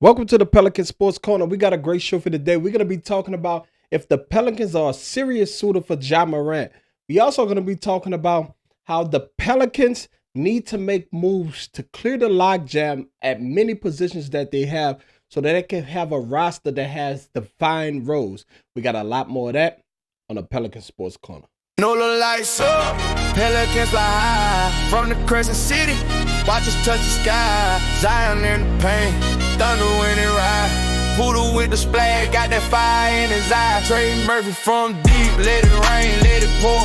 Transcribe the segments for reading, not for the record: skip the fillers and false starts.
Welcome to the Pelican Sports Corner. We got a great show for today. We're going to be talking about if the Pelicans are a serious suitor for Ja Morant. We also going to be talking about how the Pelicans need to make moves to clear the logjam at many positions that they have so that they can have a roster that has defined roles. We got a lot more of that on the Pelican Sports Corner. No little lights up, Pelicans fly high from the Crescent City. Watch us touch the sky, Zion in the paint, thunder when it ride. Poodle with the splash, got that fire in his eye. Trey Murphy from deep, let it rain, let it pour.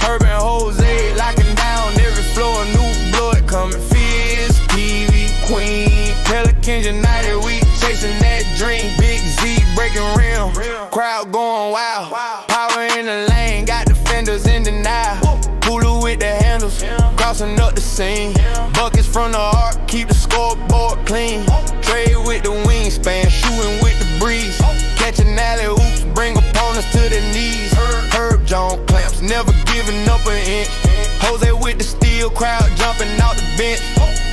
Herb and Jose locking down every floor. New blood coming, Fizz, Kiwi, Queen. Pelicans United, we chasing that dream. Big Z breaking rim, crowd going wild. Power in the lane, got defenders in denial. Hulu with the handles, crossing up the scene. Buckets from the arc, keep the scoreboard clean. Trade with the wingspan, shooting with the breeze. Catching alley oops, bring opponents to their knees. Herb John clamps, never giving up an inch. Jose with the steel, crowd jumping out the bench.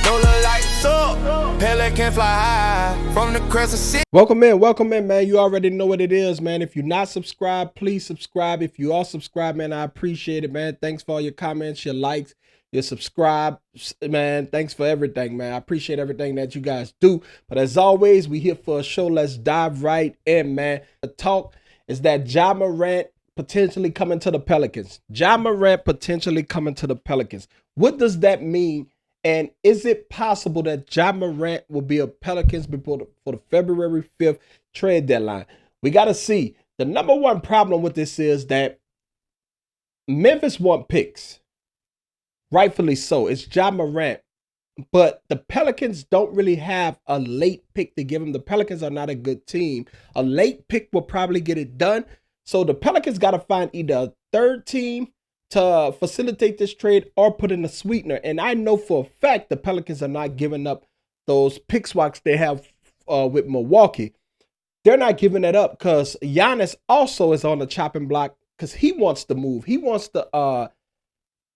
Roll the lights up, Pelican fly high from the Crescent City. Welcome in, man. You already know what it is, man. If you're not subscribed, please subscribe. If you are subscribed, man, I appreciate it, man. Thanks for all your comments, your likes, your subscribe, man. Thanks for everything, man. I appreciate everything that you guys do. But as always, we here for a show. Let's dive right in, man. The talk is that Ja Morant potentially coming to the Pelicans. Ja Morant potentially coming to the Pelicans. What does that mean? And is it possible that Ja Morant will be a Pelicans for the February 5th trade deadline? We got to see. The number one problem with this is that Memphis want picks. Rightfully so. It's Ja Morant. But the Pelicans don't really have a late pick to give them. The Pelicans are not a good team. A late pick will probably get it done. So the Pelicans got to find either a third team to facilitate this trade or put in a sweetener. And I know for a fact the Pelicans are not giving up those pick swaps they have with Milwaukee. They're not giving that up because Giannis also is on the chopping block because he wants to move. He wants to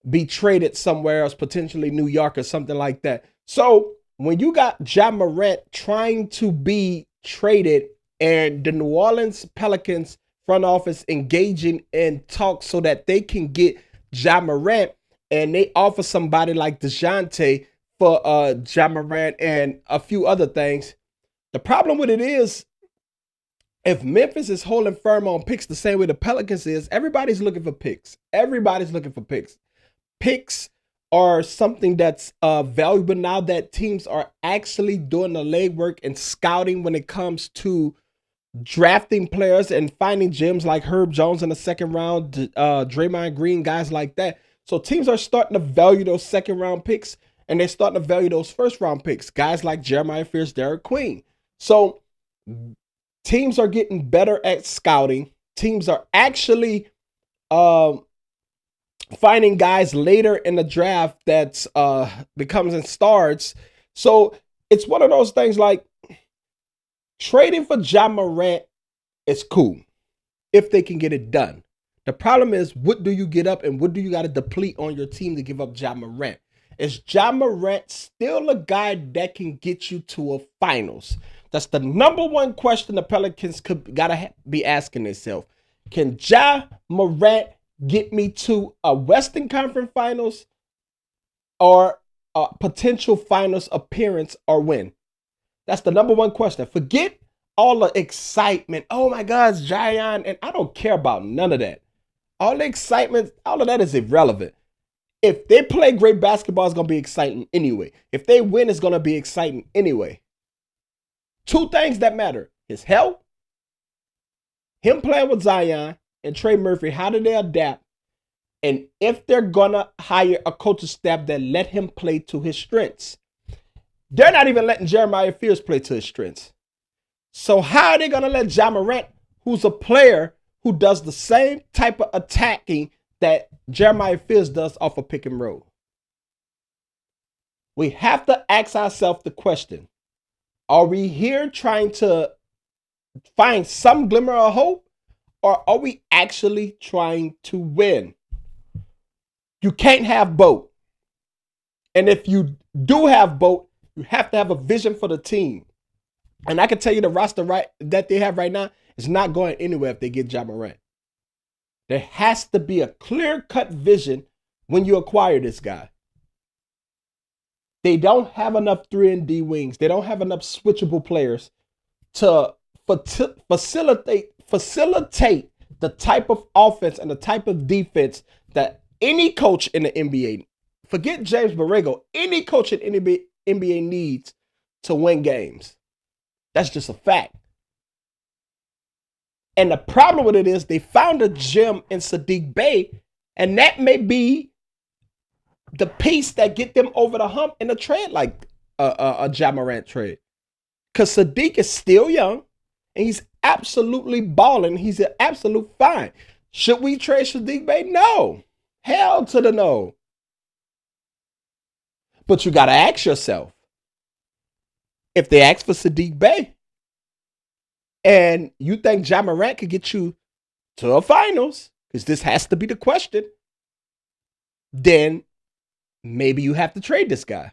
be traded somewhere else, potentially New York or something like that. So when you got Ja Morant trying to be traded and the New Orleans Pelicans front office engaging in talks so that they can get Ja Morant, and they offer somebody like DeJounte for Ja Morant and a few other things. The problem with it is, if Memphis is holding firm on picks the same way the Pelicans is, everybody's looking for picks. Everybody's looking for picks. Picks are something that's valuable now that teams are actually doing the legwork and scouting when it comes to drafting players and finding gems like Herb Jones in the second round, Draymond Green, guys like that. So teams are starting to value those second round picks and they're starting to value those first round picks, guys like Jeremiah Fears, Derek Queen. So teams are getting better at scouting. Teams are actually finding guys later in the draft that's becomes in stars. So it's one of those things like, trading for Ja Morant is cool if they can get it done. The problem is, what do you get up and what do you got to deplete on your team to give up Ja Morant? Is Ja Morant still a guy that can get you to a finals? That's the number one question the Pelicans gotta be asking themselves. Can Ja Morant get me to a Western Conference Finals or a potential finals appearance or win? That's the number one question. Forget all the excitement. Oh my God, Zion. And I don't care about none of that. All the excitement, all of that is irrelevant. If they play great basketball, it's going to be exciting anyway. If they win, it's going to be exciting anyway. Two things that matter. His health, him playing with Zion, and Trey Murphy. How do they adapt? And if they're going to hire a coaching staff that let him play to his strengths. They're not even letting Jeremiah Fears play to his strengths. So how are they going to let Ja Morant, who's a player who does the same type of attacking that Jeremiah Fears does off a pick and roll? We have to ask ourselves the question, are we here trying to find some glimmer of hope, or are we actually trying to win? You can't have both. And if you do have both, you have to have a vision for the team. And I can tell you the roster that they have right now is not going anywhere if they get Ja Morant. There has to be a clear-cut vision when you acquire this guy. They don't have enough 3-and-D wings. They don't have enough switchable players to facilitate the type of offense and the type of defense that any coach in the NBA, forget James Borrego, any coach in the NBA needs to win games. That's just a fact. And the problem with it is they found a gem in Saddiq Bey, and that may be the piece that get them over the hump in a trade like a Ja Morant trade. Because Saddiq is still young, and he's absolutely balling. He's an absolute fine. Should we trade Saddiq Bey? No. Hell to the no. But you got to ask yourself, if they ask for Saddiq Bey, and you think Ja Morant could get you to a finals, because this has to be the question, then maybe you have to trade this guy.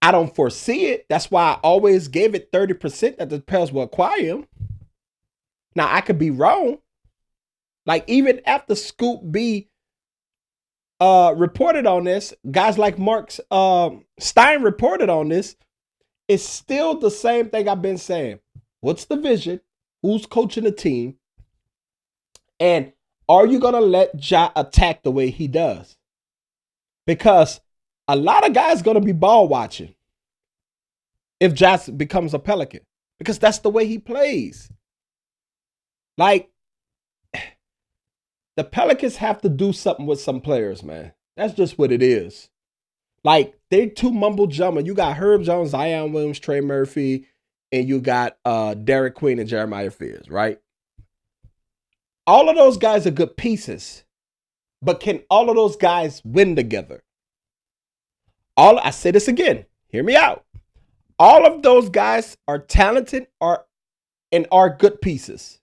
I don't foresee it. That's why I always gave it 30% that the Pels will acquire him. Now, I could be wrong. Like, even after Scoop B reported on this, guys like Mark Stein reported on this, it's still the same thing I've been saying. What's the vision? Who's coaching the team? And are you going to let Ja attack the way he does? Because a lot of guys going to be ball watching if Ja becomes a Pelican. Because that's the way he plays. Like, the Pelicans have to do something with some players, man. That's just what it is. Like, they too mumble jumble. You got Herb Jones, Zion Williams, Trey Murphy, and you got Derek Queen and Jeremiah Fears, right? All of those guys are good pieces. But can all of those guys win together? I say this again. Hear me out. All of those guys are talented and are good pieces.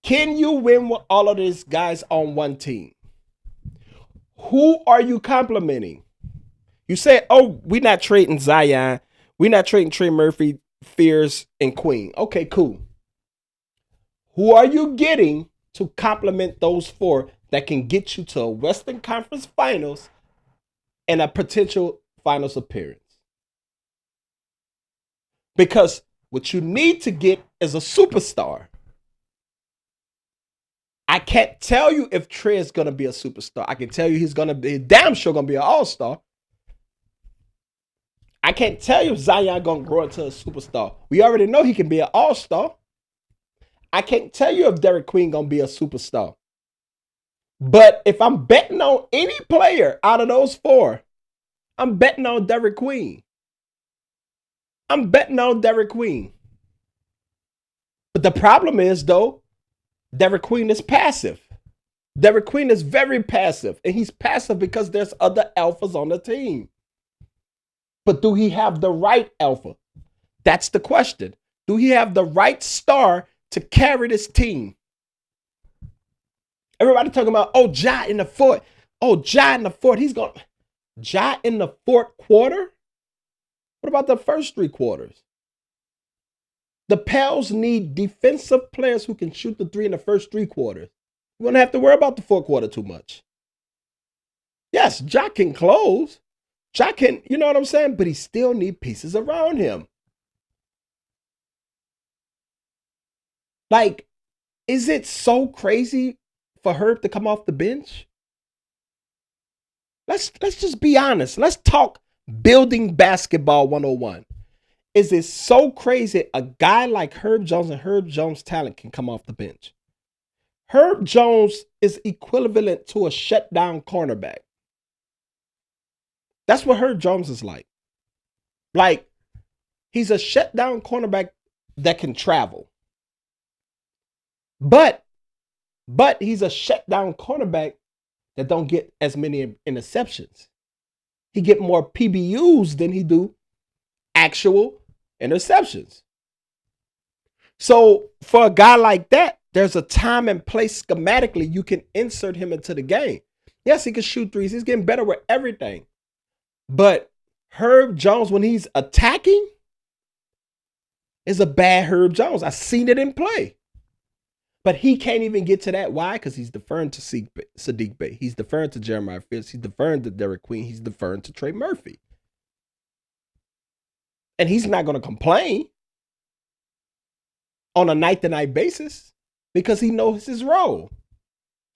Can you win with all of these guys on one team? Who are you complimenting? You say, oh, we're not trading Zion. We're not trading Trey Murphy, Fears, and Queen. Okay, cool. Who are you getting to complement those four that can get you to a Western Conference Finals and a potential finals appearance? Because what you need to get is a superstar. I can't tell you if Trey is going to be a superstar. I can tell you he's going to be damn sure going to be an all-star. I can't tell you if Zion going to grow into a superstar. We already know he can be an all-star. I can't tell you if Derek Queen going to be a superstar. But if I'm betting on any player out of those four, I'm betting on Derek Queen. I'm betting on Derek Queen. But the problem is, though, Derek Queen is passive. Derek Queen is very passive. And he's passive because there's other alphas on the team. But do he have the right alpha? That's the question. Do he have the right star to carry this team? Everybody talking about, oh, Ja in the fourth. Oh, Ja in the fourth. Ja in the fourth quarter? What about the first three quarters? The Pels need defensive players who can shoot the three in the first three quarters. You won't have to worry about the fourth quarter too much. Yes, Ja can close. Ja can, you know what I'm saying? But he still need pieces around him. Like, is it so crazy for Herb to come off the bench? Let's just be honest. Let's talk building basketball 101. Is it so crazy a guy like Herb Jones and Herb Jones' talent can come off the bench? Herb Jones is equivalent to a shutdown cornerback. That's what Herb Jones is like. Like, he's a shutdown cornerback that can travel. But he's a shutdown cornerback that don't get as many interceptions. He get more PBUs than he do actual interceptions. So for a guy like that, there's a time and place schematically you can insert him into the game. Yes, he can shoot threes. He's getting better with everything. But Herb Jones, when he's attacking, is a bad Herb Jones. I've seen it in play. But he can't even get to that. Why? Because he's deferring to Saddiq Bey. He's deferring to Jeremiah Fitz. He's deferring to Derek Queen. He's deferring to Trey Murphy. And he's not going to complain on a night-to-night basis because he knows his role.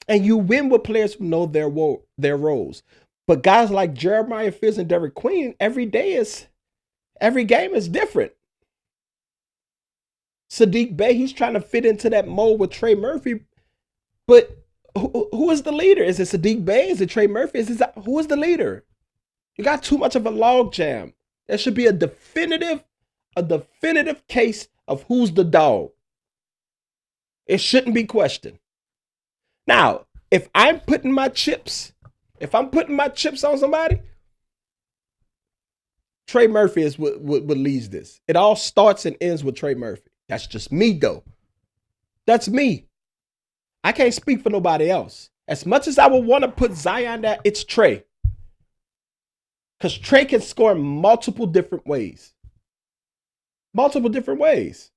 And you win with players who know their roles. But guys like Jeremiah Fitz and Derek Queen, every game is different. Saddiq Bey, he's trying to fit into that mold with Trey Murphy. But who is the leader? Is it Saddiq Bey? Is it Trey Murphy? Who is the leader? You got too much of a log jam. There should be a definitive case of who's the dog. It shouldn't be questioned. Now, if I'm putting my chips on somebody, Trey Murphy is what leads this. It all starts and ends with Trey Murphy. That's just me, though. That's me. I can't speak for nobody else. As much as I would want to put Zion there, it's Trey. Because Trey can score in multiple different ways. Multiple different ways.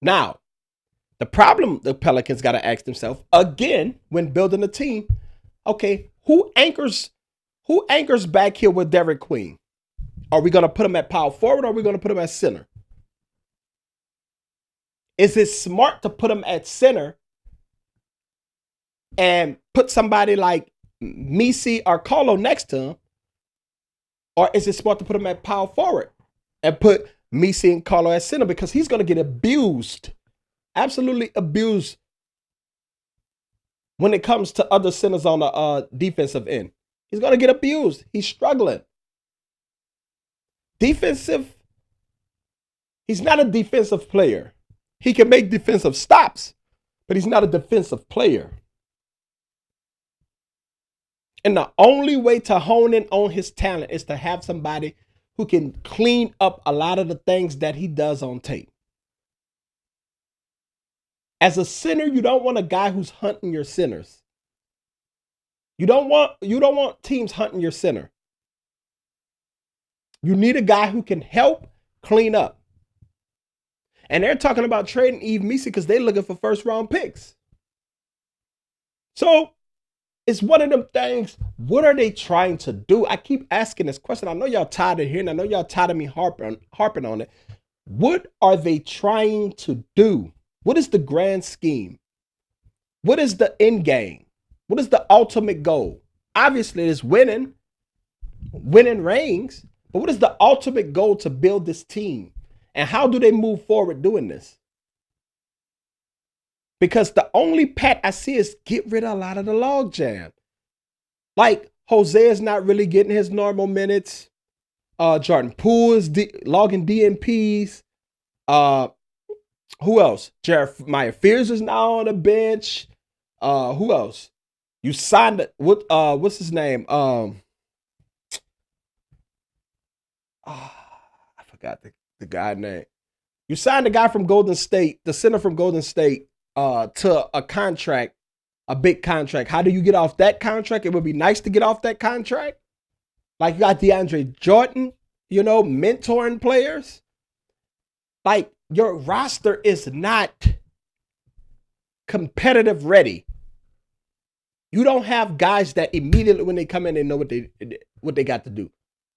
Now, the problem the Pelicans got to ask themselves, again, when building a team, okay, who anchors back here with Derek Queen? Are we going to put him at power forward or are we going to put him at center? Is it smart to put him at center and put somebody like Misi or Carlo next to him? Or is it smart to put him at power forward and put Misi and Carlo at center? Because he's going to get abused, absolutely abused when it comes to other centers on the defensive end. He's going to get abused. He's struggling. He's not a defensive player. He can make defensive stops, but he's not a defensive player. And the only way to hone in on his talent is to have somebody who can clean up a lot of the things that he does on tape. As a center, you don't want a guy who's hunting your centers. You don't want teams hunting your center. You need a guy who can help clean up. And they're talking about trading Yves Missi because they're looking for first-round picks. So it's one of them things. What are they trying to do? I keep asking this question. I know y'all tired of hearing. I know y'all tired of me harping on it. What are they trying to do? What is the grand scheme? What is the end game? What is the ultimate goal? Obviously, it's winning rings. But what is the ultimate goal to build this team? And how do they move forward doing this? Because the only path I see is get rid of a lot of the logjam. Like, Jose is not really getting his normal minutes. Jordan Poole is logging DNPs. Who else? Jeremiah Fears is now on the bench. Who else? You signed what's his name? I forgot the guy's name. You signed the guy from Golden State, the center from Golden State, to a contract, a big contract. How do you get off that contract? It would be nice to get off that contract. Like, you got DeAndre Jordan, mentoring players. Like, your roster is not competitive ready. You don't have guys that immediately when they come in, they know what they got to do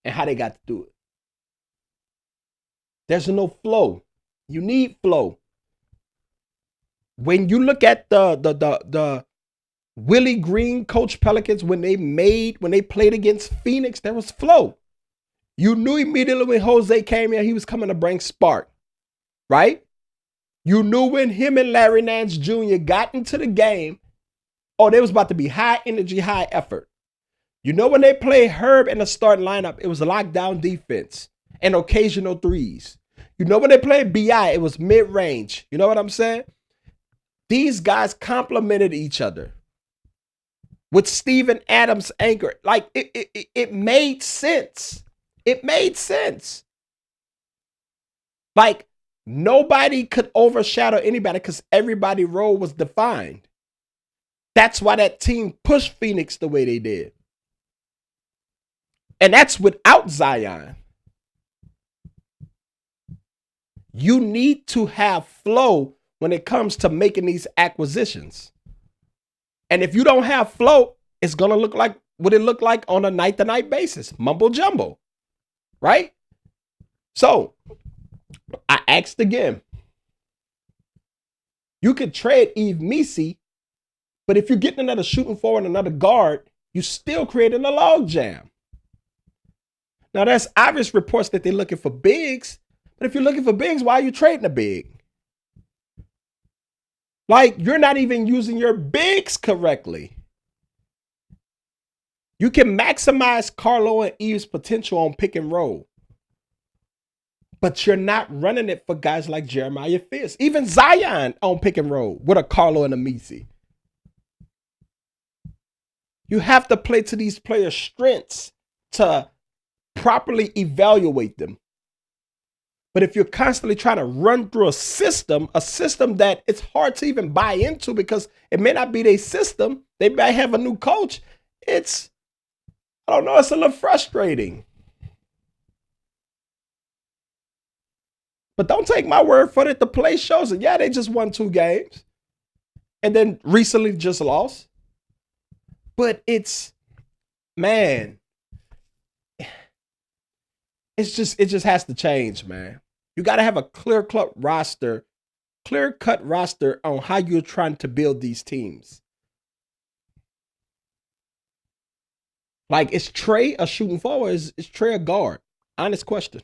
and how they got to do it. There's no flow. You need flow. When you look at the Willie Green coach Pelicans, when they played against Phoenix, there was flow. You knew immediately when Jose came here, he was coming to bring spark, right? You knew when him and Larry Nance Jr. got into the game, there was about to be high energy, high effort. When they played Herb in the starting lineup, it was a lockdown defense and occasional threes. When they played BI, it was mid-range. You know what I'm saying? These guys complemented each other with Steven Adams anchor. Like, it made sense. It made sense. Like, nobody could overshadow anybody because everybody's role was defined. That's why that team pushed Phoenix the way they did. And that's without Zion. You need to have flow when it comes to making these acquisitions. And if you don't have flow, it's going to look like what it looked like on a night-to-night basis. Mumbo jumbo, right? So I asked again. You could trade Yves Missi, but if you're getting another shooting forward and another guard, you still creating a log jam. Now, there's obvious reports that they're looking for bigs, but if you're looking for bigs, why are you trading a big? Like, you're not even using your bigs correctly. You can maximize Carlo and Eve's potential on pick and roll, but you're not running it for guys like Jeremiah Fierce. Even Zion on pick and roll with a Carlo and a Missi. You have to play to these players' strengths to properly evaluate them. But if you're constantly trying to run through a system that it's hard to even buy into because it may not be their system, they might have a new coach, it's a little frustrating. But don't take my word for it. The play shows it. Yeah, they just won 2 games and then recently just lost. But it just has to change, man. You got to have a clear-cut roster on how you're trying to build these teams. Like, is Trey a shooting forward? Is Trey a guard? Honest question.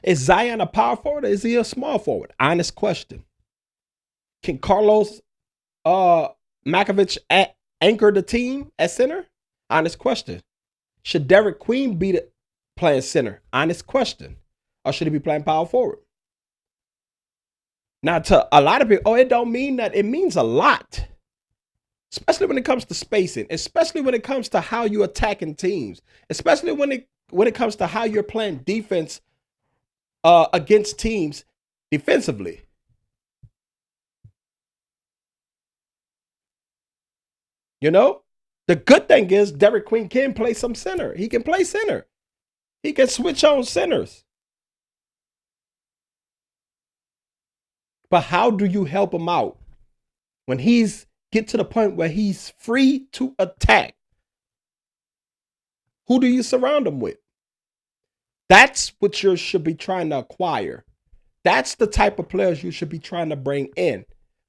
Is Zion a power forward or is he a small forward? Honest question. Can Carlos Makovich anchor the team at center? Honest question. Should Derek Queen be playing center? Honest question. Or should he be playing power forward? Now, to a lot of people, it don't mean that. It means a lot. Especially when it comes to spacing. Especially when it comes to how you're attacking teams. Especially when it comes to how you're playing defense against teams defensively. You know? The good thing is Derek Queen can play some center. He can play center. He can switch on centers. But how do you help him out when he's get to the point where he's free to attack? Who do you surround him with? That's what you should be trying to acquire. That's the type of players you should be trying to bring in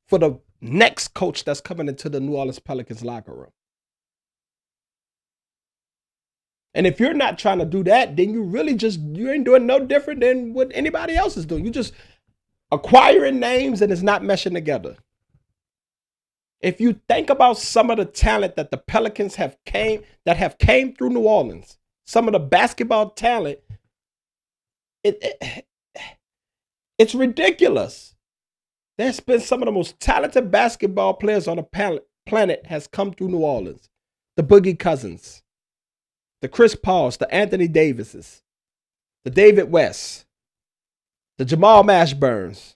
for the next coach that's coming into the New Orleans Pelicans locker room. And if you're not trying to do that, then you ain't doing no different than what anybody else is doing. You just acquiring names and it's not meshing together. If you think about some of the talent that the Pelicans have came through New Orleans, some of the basketball talent, it's ridiculous. There's been some of the most talented basketball players on the planet has come through New Orleans. The Boogie Cousins, the Chris Pauls, the Anthony Davises, the David West, the Jamal Mashburns,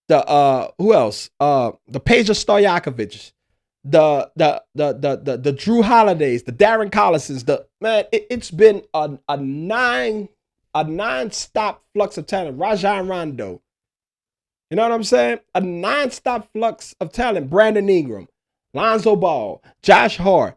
the who else? The Peja Stojakovic, the Drew Holidays, the Darren Collisons. It's been a non-stop flux of talent. Rajon Rondo. You know what I'm saying? A non-stop flux of talent. Brandon Ingram, Lonzo Ball, Josh Hart.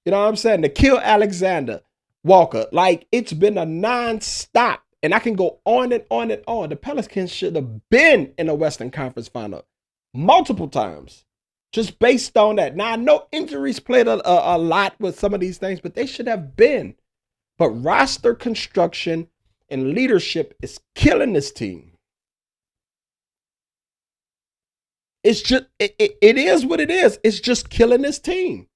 You know what I'm saying? Nikhil Alexander Walker. Like, it's been a non-stop. And I can go on and on and on. The Pelicans should have been in the Western Conference Final multiple times, just based on that. Now, I know injuries played a lot with some of these things, but they should have been. But roster construction and leadership is killing this team. It's just, it is what it is. It's just killing this team.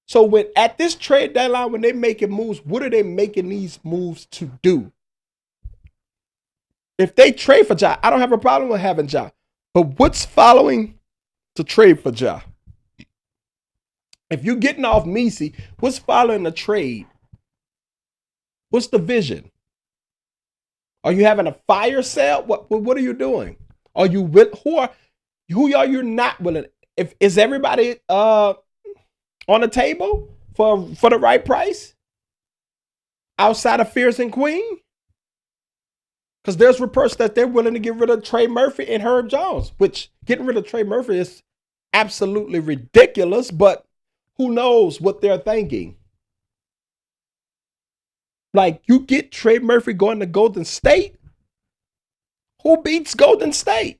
So when at this trade deadline, when they making moves, what are they making these moves to do? If they trade for Ja, I don't have a problem with having Ja. But what's following to trade for Ja? If you're getting off Missi, what's following the trade? What's the vision? Are you having a fire sale? What are you doing? Are you with who are you not willing? Is everybody on the table for the right price outside of Fierce and Queen? Because there's reports that they're willing to get rid of Trey Murphy and Herb Jones, which getting rid of Trey Murphy is absolutely ridiculous, but who knows what they're thinking. Like, you get Trey Murphy going to Golden State. Who beats Golden State?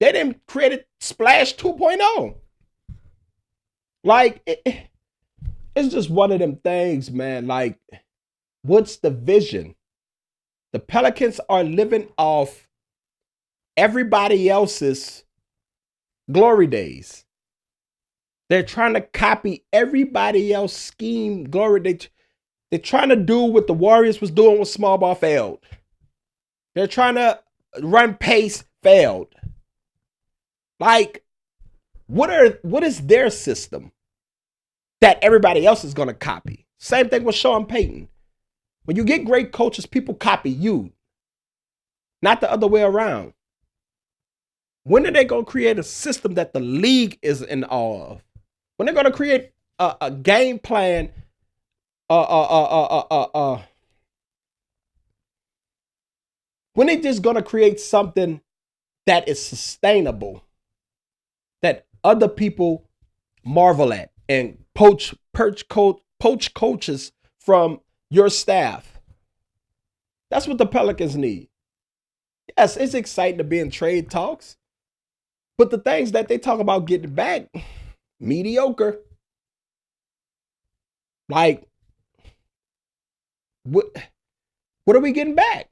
They didn't create Splash 2.0. Like, it's just one of them things, man. Like, what's the vision? The Pelicans are living off everybody else's glory days. They're trying to copy everybody else's scheme, glory. They're trying to do what the Warriors was doing with small ball, failed. They're trying to run pace, failed. Like, what is their system that everybody else is going to copy? Same thing with Sean Payton. When you get great coaches, people copy you, not the other way around. When are they going to create a system that the league is in awe of? When they're going to create a game plan, when they're just going to create something that is sustainable, that other people marvel at and poach coaches from your staff. That's what the Pelicans need. Yes, it's exciting to be in trade talks, but the things that they talk about getting back, mediocre. Like, what are we getting back?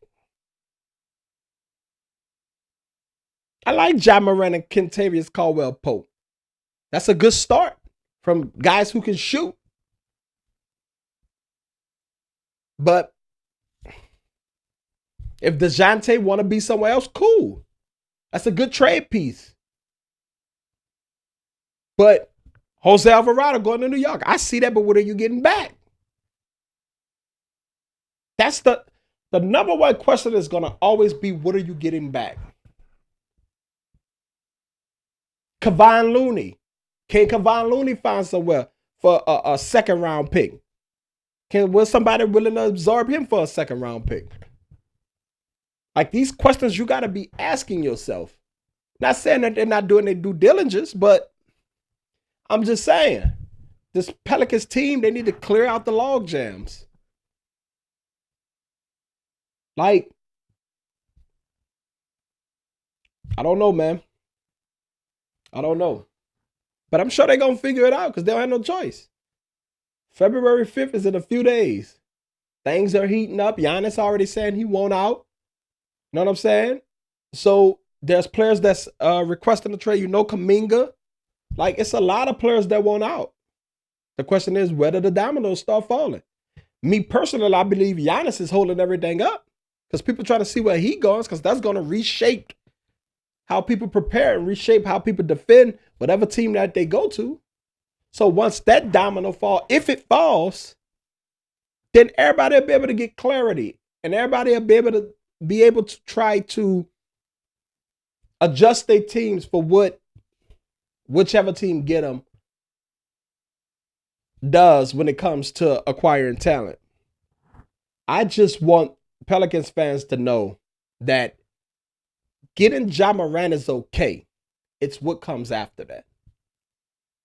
I like Ja Morant and Kentavious Caldwell-Pope. That's a good start from guys who can shoot. But if DeJounte want to be somewhere else, cool. That's a good trade piece. But Jose Alvarado going to New York, I see that, but what are you getting back? That's the number one question is going to always be, what are you getting back? Kevon Looney. Can Kevon Looney find somewhere for a second round pick? Was somebody willing to absorb him for a second round pick? Like, these questions you got to be asking yourself. Not saying that they're not doing their due diligence, but I'm just saying, this Pelicans team, they need to clear out the log jams. Like, I don't know, man. I don't know. But I'm sure they're going to figure it out because they don't have no choice. February 5th is in a few days. Things are heating up. Giannis already saying he won't out. You know what I'm saying? So there's players that's requesting a trade. You know, Kuminga. Like, it's a lot of players that want out. The question is whether the dominoes start falling. Me personally, I believe Giannis is holding everything up because people try to see where he goes because that's going to reshape how people prepare and reshape how people defend whatever team that they go to. So once that domino falls, if it falls, then everybody will be able to get clarity and everybody will be able to try to adjust their teams for what whichever team get them does when it comes to acquiring talent. I just want Pelicans fans to know that getting Ja Morant is okay. It's what comes after that.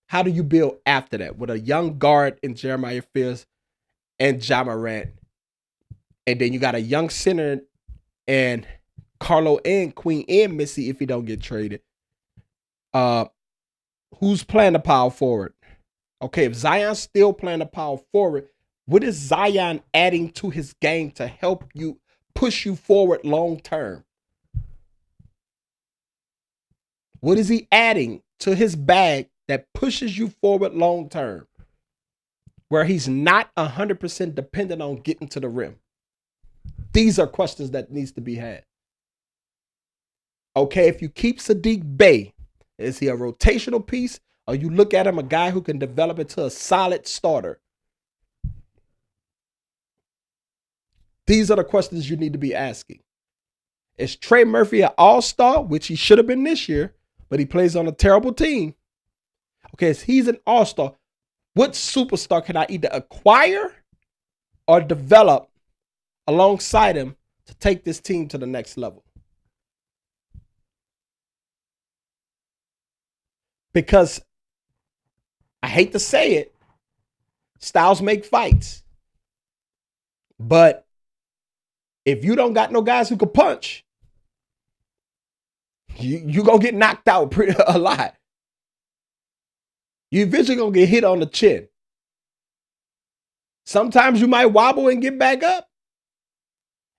How do you build after that with a young guard in Jeremiah Fears and Ja Morant? And then you got a young center and Carlo and Queen and Missy if he don't get traded. Who's playing the power forward? Okay, if Zion's still playing the power forward, what is Zion adding to his game to help you push you forward long term? What is he adding to his bag that pushes you forward long term, where he's not 100% dependent on getting to the rim? These are questions that needs to be had. Okay, if you keep Sadiq Bey, is he a rotational piece, or you look at him a guy who can develop into a solid starter? These are the questions you need to be asking. Is Trey Murphy an all-star, which he should have been this year, but he plays on a terrible team? Okay, if he's an all-star, what superstar can I either acquire or develop alongside him to take this team to the next level. Because I hate to say it, styles make fights. But if you don't got no guys who can punch, you going to get knocked out a lot. You eventually going to get hit on the chin. Sometimes you might wobble and get back up.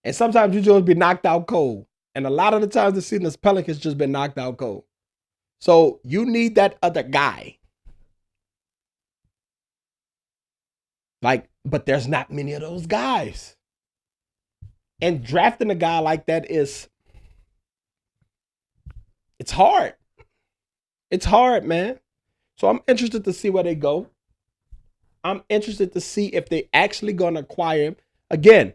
And sometimes you just be knocked out cold. And a lot of the times the season, this Pelicans just been knocked out cold. So you need that other guy. But there's not many of those guys. And drafting a guy like that it's hard. It's hard, man. So I'm interested to see where they go. I'm interested to see if they actually going to acquire him. Again,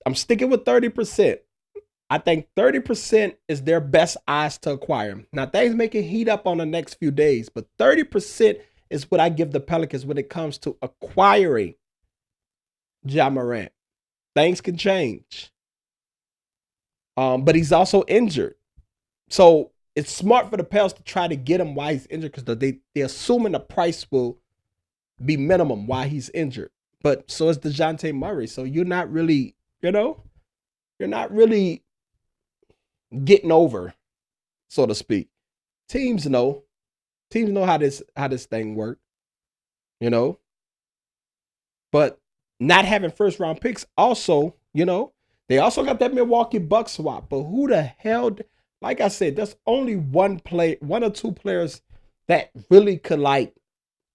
I'm sticking with 30%. I think 30% is their best odds to acquire him. Now, things may heat up on the next few days, but 30% is what I give the Pelicans when it comes to acquiring Ja Morant. Things can change. But he's also injured. So it's smart for the Pels to try to get him while he's injured because they're assuming the price will be minimum while he's injured. But so is DeJounte Murray. So you're not really, you're not really getting over, so to speak. Teams know how this thing works, But not having first round picks also, they also got that Milwaukee Bucks swap. But who the hell, like I said, there's only one or two players that really could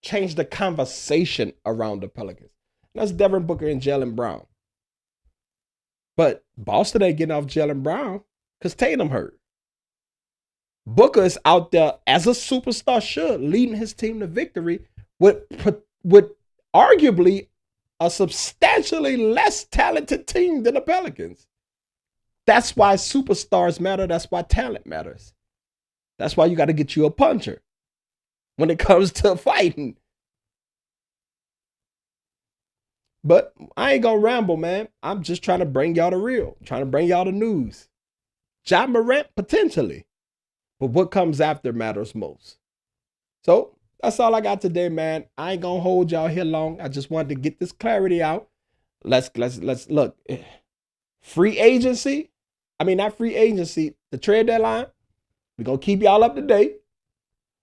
change the conversation around the Pelicans. And that's Devin Booker and Jaylen Brown. But Boston ain't getting off Jaylen Brown because Tatum hurt. Booker is out there as a superstar should, leading his team to victory with arguably a substantially less talented team than the Pelicans. That's why superstars matter. That's why talent matters. That's why you got to get you a puncher when it comes to fighting. But I ain't going to ramble, man. I'm just trying to bring y'all the real. I'm trying to bring y'all the news. Ja Morant, potentially. But what comes after matters most. So that's all I got today, man. I ain't going to hold y'all here long. I just wanted to get this clarity out. Let's look. Free agency. I mean, not free agency. The trade deadline. We're going to keep y'all up to date.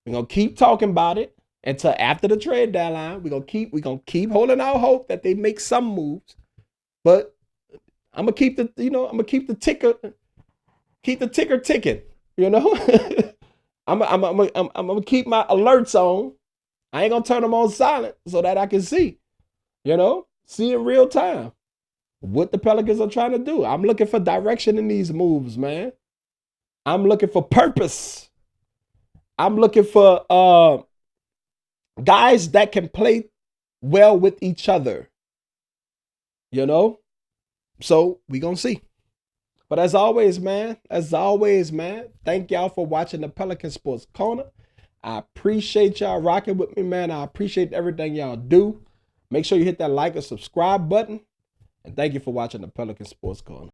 We're going to keep talking about it until after the trade deadline. We're going to keep holding out hope that they make some moves. But I'm going to keep the ticker ticking, I'm going to keep my alerts on. I ain't going to turn them on silent so that I can see in real time what the Pelicans are trying to do. I'm looking for direction in these moves, man. I'm looking for purpose. I'm looking for guys that can play well with each other. So we gonna see. But as always, man, thank y'all for watching the Pelican Sports Corner. I appreciate y'all rocking with me, man. I appreciate everything y'all do. Make sure you hit that like or subscribe button. And thank you for watching the Pelican Sports Corner.